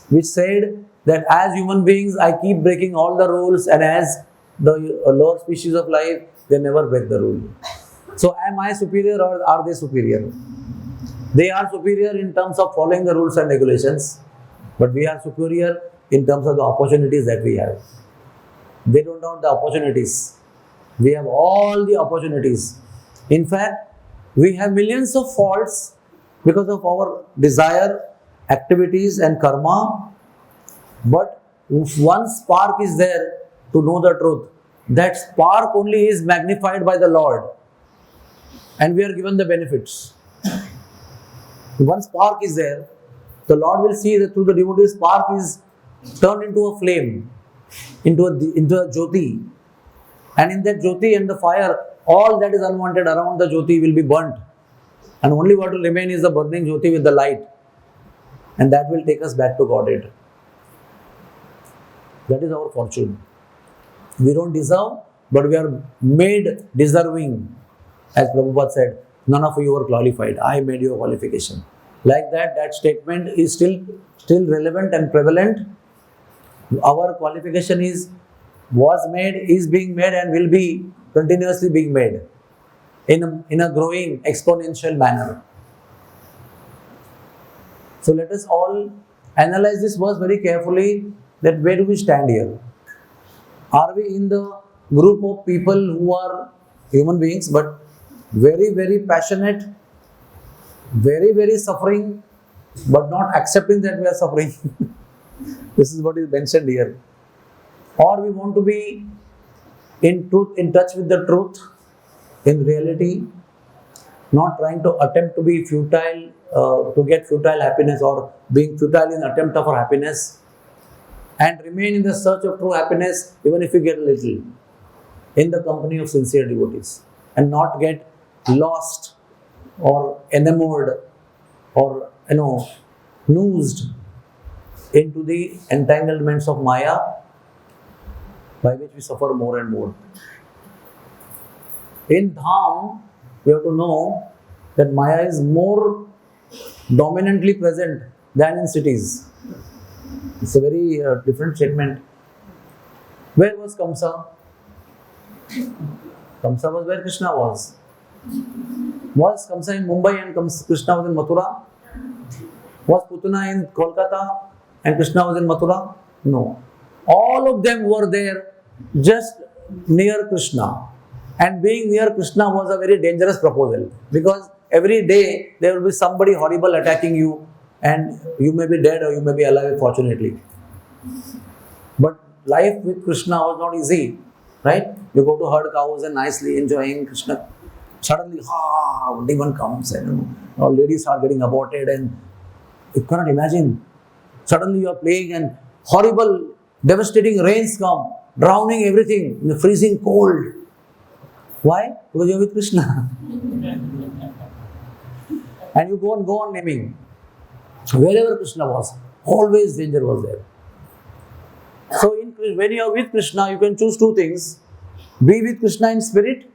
which said that as human beings, I keep breaking all the rules, and as the lower species of life, they never break the rule. So am I superior or are they superior? They are superior in terms of following the rules and regulations, but we are superior in terms of the opportunities that we have. They don't have the opportunities. We have all the opportunities. In fact, we have millions of faults because of our desire, activities and karma. But if one spark is there to know the truth, that spark only is magnified by the Lord. And we are given the benefits. If one spark is there, the Lord will see that through the devotee, spark is turned into a flame, into a jyoti. And in that jyoti and the fire, all that is unwanted around the jyoti will be burnt. And only what will remain is the burning jyoti with the light. And that will take us back to Godhead. That is our fortune. We don't deserve, but we are made deserving. As Prabhupada said, none of you are qualified. I made your qualification. Like that, that statement is still relevant and prevalent. Our qualification was made, is being made, and will be continuously being made in a growing exponential manner. So let us all analyze this verse very carefully, that where do we stand here? Are we in the group of people who are human beings but very, very passionate, very, very suffering, but not accepting that we are suffering? This is what is mentioned here. Or we want to be in truth, in touch with the truth, in reality, not trying to attempt to be futile, to get futile happiness, or being futile in attempt for happiness, and remain in the search of true happiness, even if you get a little, in the company of sincere devotees, and not get lost or enamored or noosed into the entanglements of Maya, by which we suffer more and more. In Dham, we have to know that Maya is more dominantly present than in cities. It's a very different statement. Where was Kamsa? Kamsa was where Krishna was. Was Kamsa in Mumbai and Krishna was in Mathura? Was Putana in Kolkata and Krishna was in Mathura? No. All of them were there just near Krishna. And being near Krishna was a very dangerous proposal, because every day there will be somebody horrible attacking you, and you may be dead or you may be alive, fortunately. But life with Krishna was not easy, right? You go to herd cows and nicely enjoying Krishna. Suddenly, demon comes and all ladies start getting aborted, and you cannot imagine. Suddenly you are playing and horrible, devastating rains come, drowning everything in the freezing cold. Why? Because you are with Krishna. And you go on naming. Wherever Krishna was, always danger was there. So when you are with Krishna, you can choose two things. Be with Krishna in spirit,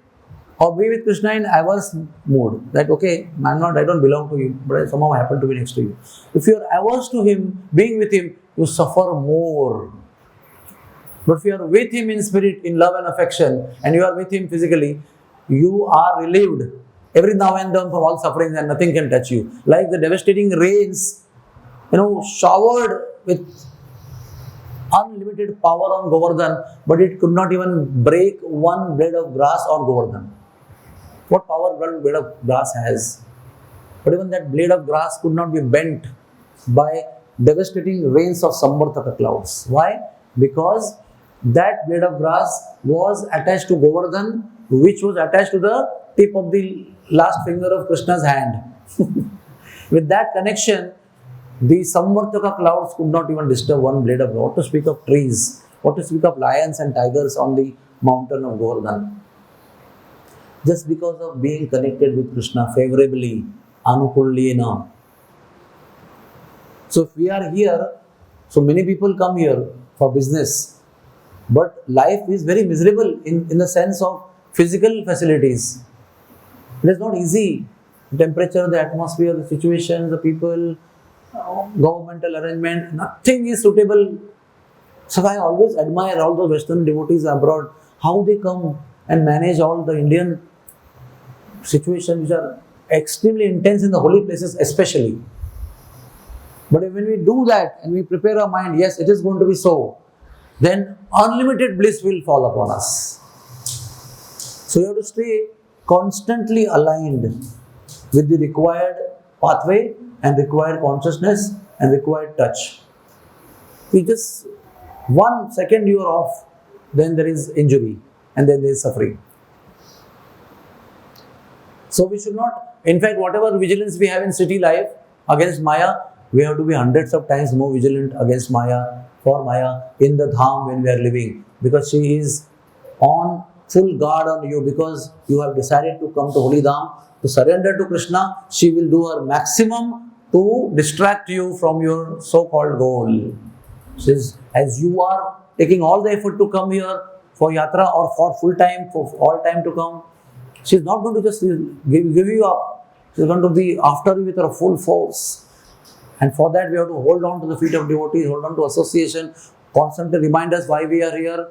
or be with Krishna in averse mood. That okay, I don't belong to you, but I somehow happen to be next to you. If you are averse to him, being with him, you suffer more. But if you are with him in spirit, in love and affection, and you are with him physically, you are relieved every now and then from all sufferings, and nothing can touch you. Like the devastating rains, showered with unlimited power on Govardhan, but it could not even break one blade of grass on Govardhan. What power one blade of grass has? But even that blade of grass could not be bent by devastating rains of Samvartaka clouds. Why? Because that blade of grass was attached to Govardhan, which was attached to the tip of the last finger of Krishna's hand. With that connection, the Samvartaka clouds could not even disturb one blade of grass. What to speak of trees? What to speak of lions and tigers on the mountain of Govardhan? Just because of being connected with Krishna favorably, anukulyena. So if we are here, so many people come here for business, but life is very miserable in the sense of physical facilities. It is not easy. The temperature, the atmosphere, the situation, the people, governmental arrangement, nothing is suitable. So I always admire all the Western devotees abroad, how they come and manage all the Indian situations which are extremely intense in the holy places especially. But when we do that and we prepare our mind, yes, it is going to be so, then unlimited bliss will fall upon us. So you have to stay constantly aligned with the required pathway and required consciousness and required touch. If just 1 second you are off, then there is injury and then there is suffering. So we should not, in fact, whatever vigilance we have in city life against Maya, we have to be hundreds of times more vigilant against Maya, for Maya, in the Dham when we are living. Because she is on full guard on you, because you have decided to come to Holy Dham, to surrender to Krishna. She will do her maximum to distract you from your so-called goal. Says, as you are taking all the effort to come here for yatra or for full time, for all time to come, she is not going to just give you up She's going to be after you with her full force. And for that, we have to hold on to the feet of devotees, hold on to association, constantly remind us why we are here.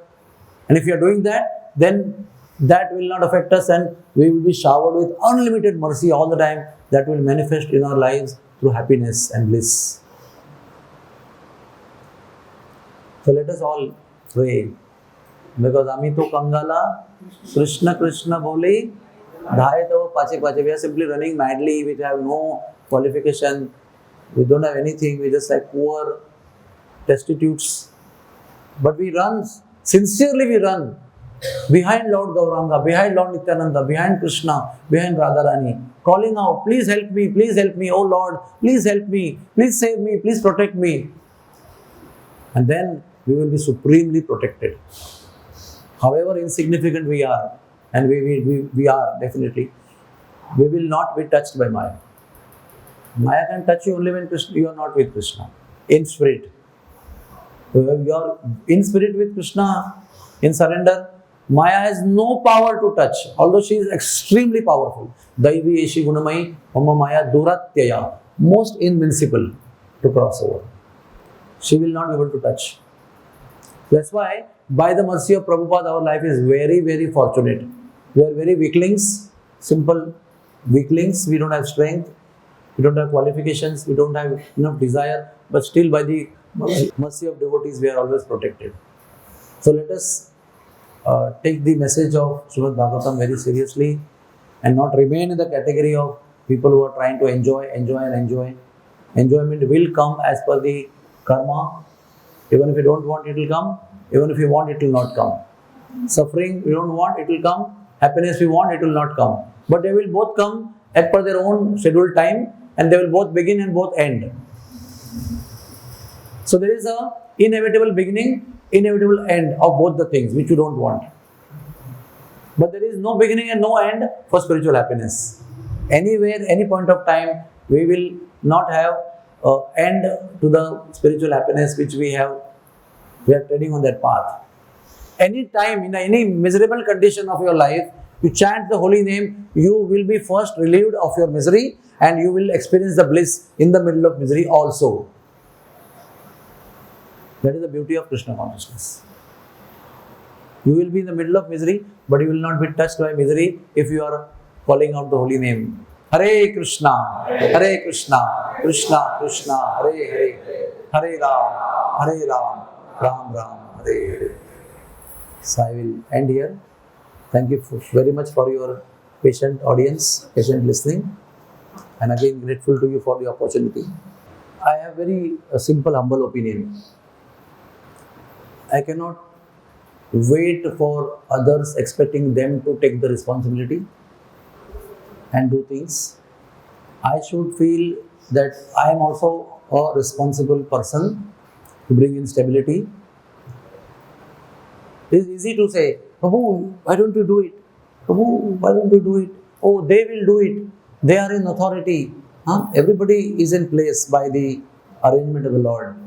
And if we are doing that, then that will not affect us and we will be showered with unlimited mercy all the time that will manifest in our lives through happiness and bliss. So let us all pray. Because Amito Kangala, Krishna Krishna Boli, Dhaya Tava Pache Pache. We are simply running madly, we have no qualification, we don't have anything, we just like poor destitutes. But we run, sincerely we run behind Lord Gauranga, behind Lord Nityananda, behind Krishna, behind Radharani, calling out, please help me, oh Lord, please help me, please save me, please protect me. And then we will be supremely protected. However insignificant we are, and we are definitely, we will not be touched by Maya. Maya can touch you only when you are not with Krishna, in spirit. When you are in spirit with Krishna, in surrender, Maya has no power to touch, although she is extremely powerful. Daivi Eshi Gunamai Mama Maya Duratyaya, most invincible to cross over. She will not be able to touch. That's why, by the mercy of Prabhupada, our life is very, very fortunate. We are very weaklings, simple weaklings. We don't have strength, we don't have qualifications, we don't have enough desire, but still by the mercy of devotees, we are always protected. So let us take the message of Srimad Bhagavatam very seriously and not remain in the category of people who are trying to enjoy. Enjoyment will come as per the karma. Even if you don't want, it will come. Even if you want, it will not come. Suffering we don't want, it will come. Happiness we want, it will not come. But they will both come as per their own scheduled time, and they will both begin and both end. So there is a inevitable beginning, inevitable end of both the things which you don't want. But there is no beginning and no end for spiritual happiness. Anywhere, any point of time, we will not have an end to the spiritual happiness which we are treading on that path. Any time, in any miserable condition of your life, you chant the holy name, you will be first relieved of your misery and you will experience the bliss in the middle of misery also. That is the beauty of Krishna consciousness. You will be in the middle of misery, but you will not be touched by misery if you are calling out the holy name. Hare Krishna, Krishna Krishna, Hare Hare, Hare Ram, Ram Ram, Hare Hare. So I will end here. Thank you very much for your patient audience, patient listening, and again grateful to you for the opportunity. I have very simple, humble opinion. I cannot wait for others expecting them to take the responsibility and do things. I should feel that I am also a responsible person to bring in stability. It is easy to say, Prabhu, why don't you do it? Prabhu, why don't you do it? Oh, they will do it. They are in authority. Everybody is in place by the arrangement of the Lord.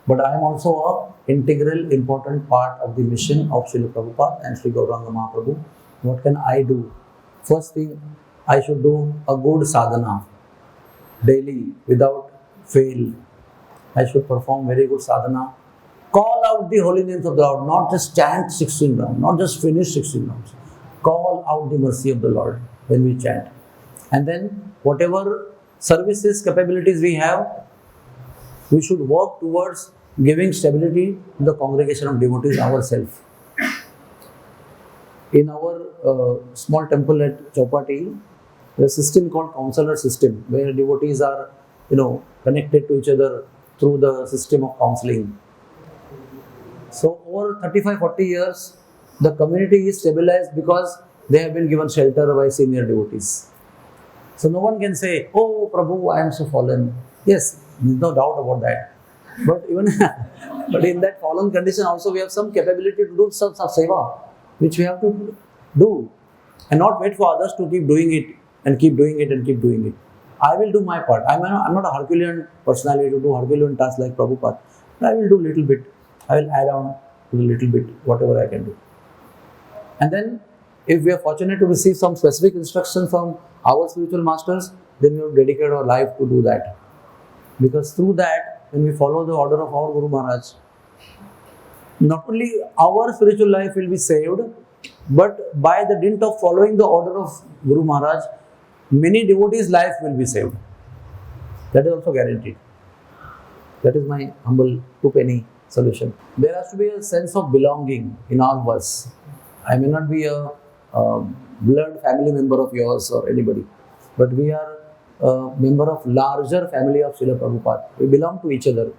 But I am also an integral, important part of the mission of Srila Prabhupada and Sri Gauranga Mahaprabhu. What can I do? First thing, I should do a good sadhana daily without fail. I should perform very good sadhana. Call out the holy names of the Lord, not just chant 16 rounds, not just finish 16 rounds. Call out the mercy of the Lord when we chant. And then whatever services, capabilities we have, we should work towards giving stability to the congregation of devotees ourselves. In our small temple at Chowpatty, there is a system called counselor system, where devotees are, connected to each other through the system of counseling. So over 35-40 years, the community is stabilized because they have been given shelter by senior devotees. So no one can say, oh Prabhu, I am so fallen. Yes, no doubt about that. But even but in that fallen condition also we have some capability to do some seva, which we have to do and not wait for others to keep doing it and keep doing it and keep doing it. I will do my part. I'm not a Herculean personality to do Herculean tasks like Prabhupada. But I will do little bit. I will add on to the little bit, whatever I can do. And then, if we are fortunate to receive some specific instruction from our spiritual masters, then we have dedicated our life to do that. Because through that, when we follow the order of our Guru Maharaj, not only our spiritual life will be saved, but by the dint of following the order of Guru Maharaj, many devotees' life will be saved. That is also guaranteed. That is my humble two-penny solution. There has to be a sense of belonging in all of us. I may not be a blood family member of yours or anybody, but we are a member of larger family of Srila Prabhupada. We belong to each other,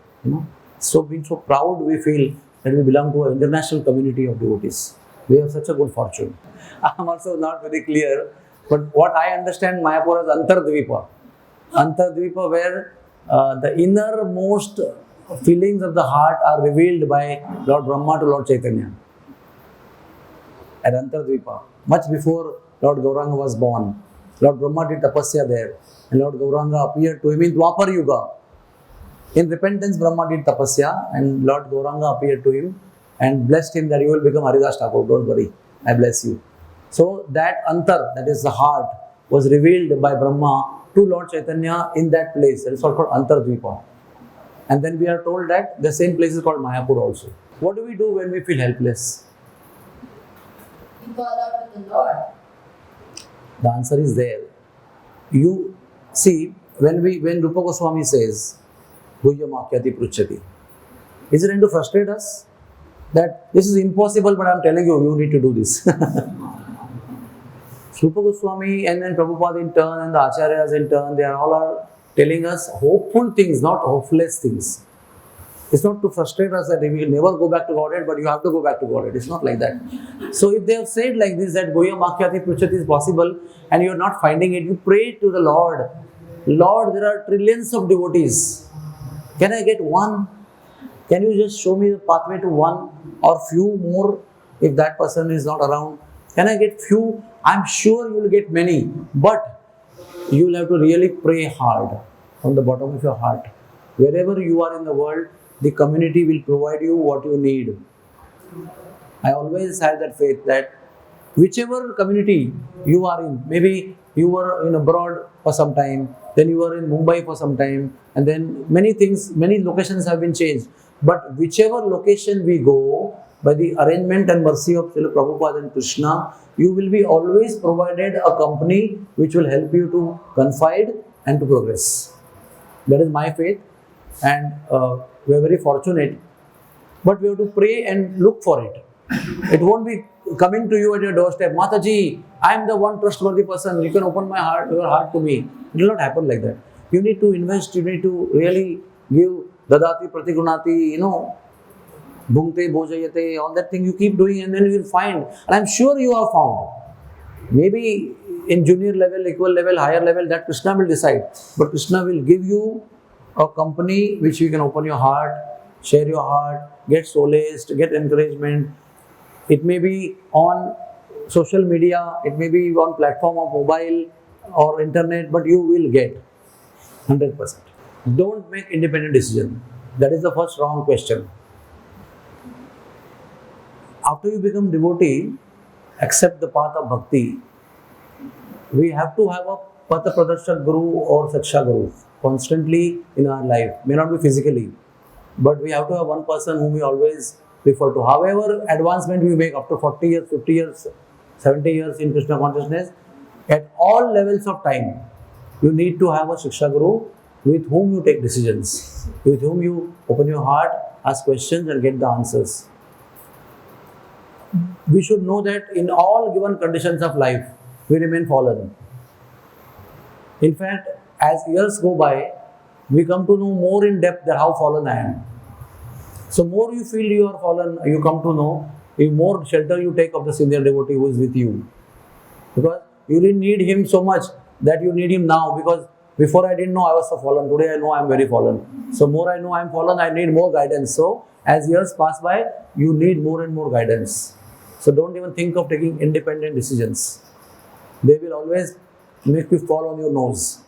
So being so proud we feel that we belong to an international community of devotees. We have such a good fortune. I am also not very clear, but what I understand Mayapur as Antardvipa. Antardvipa, where the innermost feelings of the heart are revealed by Lord Brahma to Lord Chaitanya. At Antardvipa, much before Lord Gauranga was born, Lord Brahma did tapasya there, and Lord Gauranga appeared to him in Dwapar Yuga. In repentance, Brahma did tapasya, and Lord Gauranga appeared to him and blessed him that you will become Haridas Thakur. Don't worry, I bless you. So that antar, that is the heart, was revealed by Brahma to Lord Chaitanya in that place. That is called Antardvipa. And then we are told that the same place is called Mayapur also. What do we do when we feel helpless? You call out to the Lord. The answer is there. You see, when Rupa Goswami says, Guhya Makyati Pruchati, is it to frustrate us? That this is impossible, but I am telling you, you need to do this. Rupa Goswami and then Prabhupada in turn and the Acharyas in turn, they are all telling us hopeful things, not hopeless things. It's not to frustrate us that we will never go back to Godhead, but you have to go back to Godhead. It's not like that. So if they have said like this, that Guhya Makyati Pruchati is possible and you are not finding it, you pray to the Lord. Lord, there are trillions of devotees. Can I get one? Can you just show me the pathway to one or few more if that person is not around? Can I get few? I'm sure you will get many, but you will have to really pray hard from the bottom of your heart. Wherever you are in the world, the community will provide you what you need. I always have that faith that whichever community you are in, maybe you were in abroad for some time, then you were in Mumbai for some time, and then many locations have been changed. But whichever location we go, by the arrangement and mercy of Srila Prabhupada and Krishna, you will be always provided a company which will help you to confide and to progress. That is my faith, and we are very fortunate. But we have to pray and look for it. It won't be coming to you at your doorstep. Mataji, I am the one trustworthy person. You can open your heart to me. It will not happen like that. You need to invest. You need to really give dadati pratigunati, bhungte bhojayate, all that thing you keep doing, and then you will find. And I am sure you have found. Maybe in junior level, equal level, higher level, that Krishna will decide. But Krishna will give you a company which you can open your heart, share your heart, get solaced, get encouragement. It may be on social media, it may be on platform of mobile or internet, but you will get 100%. Don't make independent decision. That is the first wrong question. After you become devotee, accept the path of bhakti. We have to have a Pata Pradarshak Guru or Saksha Guru constantly in our life. May not be physically, but we have to have one person whom we always refer to. However advancement we make after 40 years, 50 years, 70 years in Krishna consciousness, at all levels of time, you need to have a Shiksha Guru with whom you take decisions, with whom you open your heart, ask questions and get the answers. We should know that in all given conditions of life, we remain fallen. In fact, as years go by, we come to know more in depth that how fallen I am. So more you feel you are fallen, you come to know, the more shelter you take of the senior devotee who is with you. Because you didn't need him so much that you need him now, because before I didn't know I was so fallen. Today I know I am very fallen. So more I know I am fallen, I need more guidance. So as years pass by, you need more and more guidance. So don't even think of taking independent decisions. They will always make you fall on your nose.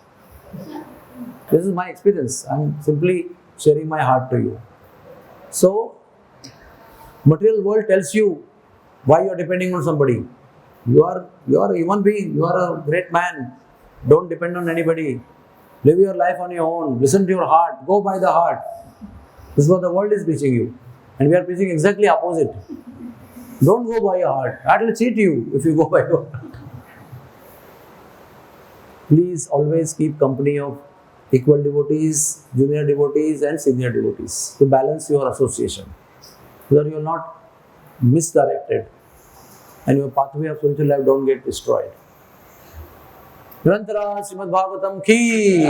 This is my experience. I am simply sharing my heart to you. So, material world tells you why you are depending on somebody. You are a human being. You are a great man. Don't depend on anybody. Live your life on your own. Listen to your heart. Go by the heart. This is what the world is preaching you. And we are preaching exactly opposite. Don't go by your heart. That will cheat you if you go by your heart. Please always keep company of equal devotees, junior devotees and senior devotees to balance your association. So that you will not misdirected and your pathway of spiritual life don't get destroyed. Nirantara Srimad Bhagavatam ki